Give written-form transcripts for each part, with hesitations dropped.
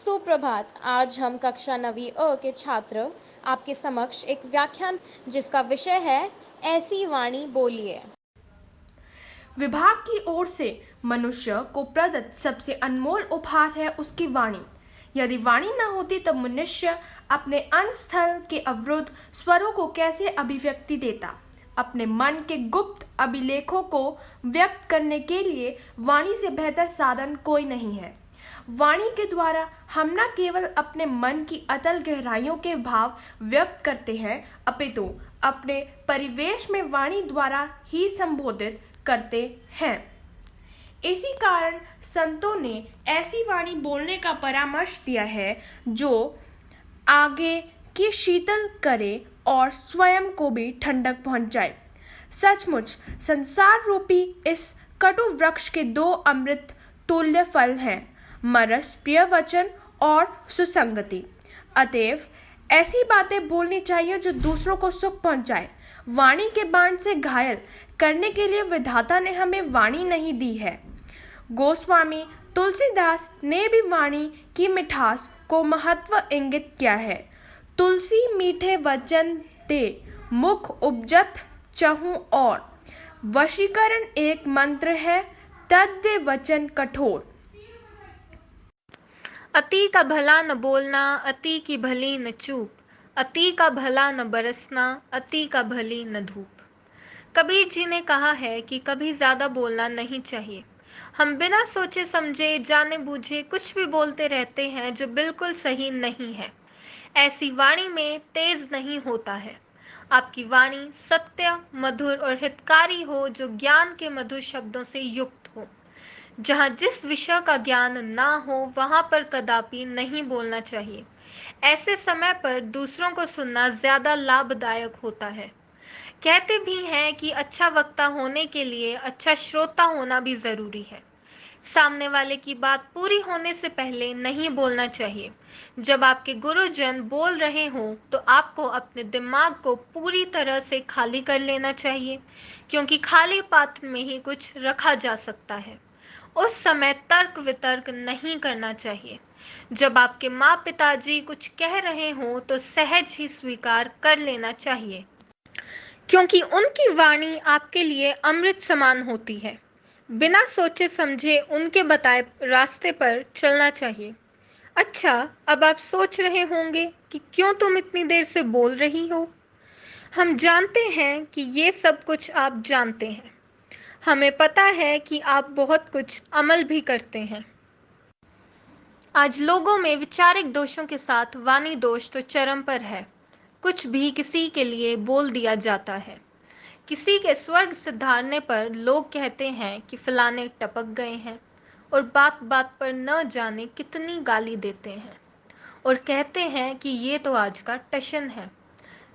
सुप्रभात। आज हम कक्षा 9वीं अ के छात्र आपके समक्ष एक व्याख्यान जिसका विषय है ऐसी वाणी बोलिए। विभाग की ओर से मनुष्य को प्रदत्त सबसे अनमोल उपहार है उसकी वाणी। यदि वाणी न होती तब मनुष्य अपने अंतःस्थल के अवरुद्ध स्वरों को कैसे अभिव्यक्ति देता। अपने मन के गुप्त अभिलेखों को व्यक्त करने के लिए वाणी से बेहतर साधन कोई नहीं है। वाणी के द्वारा हम न केवल अपने मन की अतल गहराइयों के भाव व्यक्त करते हैं, अपितु अपने परिवेश में वाणी द्वारा ही संबोधित करते हैं। इसी कारण संतों ने ऐसी वाणी बोलने का परामर्श दिया है जो आगे की शीतल करे और स्वयं को भी ठंडक पहुंचाए। सचमुच संसार रूपी इस कटु वृक्ष के दो अमृत तुल्य फल हैं, मरस प्रिय वचन और सुसंगति। अतएव ऐसी बातें बोलनी चाहिए जो दूसरों को सुख पहुंचाए। वाणी के बाण से घायल करने के लिए विधाता ने हमें वाणी नहीं दी है। गोस्वामी तुलसीदास ने भी वाणी की मिठास को महत्व इंगित किया है। तुलसी मीठे वचन दे, मुख उपजत चहु और। वशीकरण एक मंत्र है, तद्दे वचन कठोर। अति का भला न बोलना, अति की भली न चूप। अति का भला न बरसना, अति का भली न धूप। कबीर जी ने कहा है कि कभी ज़्यादा बोलना नहीं चाहिए। हम बिना सोचे समझे जाने बूझे कुछ भी बोलते रहते हैं जो बिल्कुल सही नहीं है। ऐसी वाणी में तेज नहीं होता है। आपकी वाणी सत्य, मधुर और हितकारी हो, जो ज्ञान के मधुर शब्दों से युक्त हो। जहाँ जिस विषय का ज्ञान ना हो वहाँ पर कदापि नहीं बोलना चाहिए। ऐसे समय पर दूसरों को सुनना ज़्यादा लाभदायक होता है। कहते भी हैं कि अच्छा वक्ता होने के लिए अच्छा श्रोता होना भी ज़रूरी है। सामने वाले की बात पूरी होने से पहले नहीं बोलना चाहिए। जब आपके गुरुजन बोल रहे हों तो आपको अपने दिमाग को पूरी तरह से खाली कर लेना चाहिए, क्योंकि खाली पात्र में ही कुछ रखा जा सकता है। उस समय तर्क वितर्क नहीं करना चाहिए। जब आपके माँ पिताजी कुछ कह रहे हों तो सहज ही स्वीकार कर लेना चाहिए, क्योंकि उनकी वाणी आपके लिए अमृत समान होती है। बिना सोचे समझे उनके बताए रास्ते पर चलना चाहिए। अच्छा, अब आप सोच रहे होंगे कि क्यों तुम इतनी देर से बोल रही हो। हम जानते हैं कि ये सब कुछ आप जानते हैं। हमें पता है कि आप बहुत कुछ अमल भी करते हैं। आज लोगों में विचारिक दोषों के साथ वाणी दोष तो चरम पर है। कुछ भी किसी के लिए बोल दिया जाता है। किसी के स्वर्ग सिधारने पर लोग कहते हैं कि फलाने टपक गए हैं, और बात बात पर न जाने कितनी गाली देते हैं और कहते हैं कि ये तो आज का टशन है।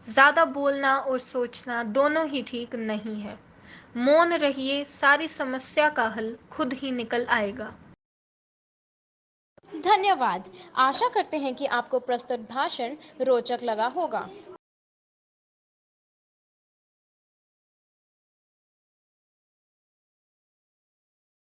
ज़्यादा बोलना और सोचना दोनों ही ठीक नहीं है। मौन रहिए, सारी समस्या का हल खुद ही निकल आएगा। धन्यवाद। आशा करते हैं कि आपको प्रस्तुत भाषण रोचक लगा होगा।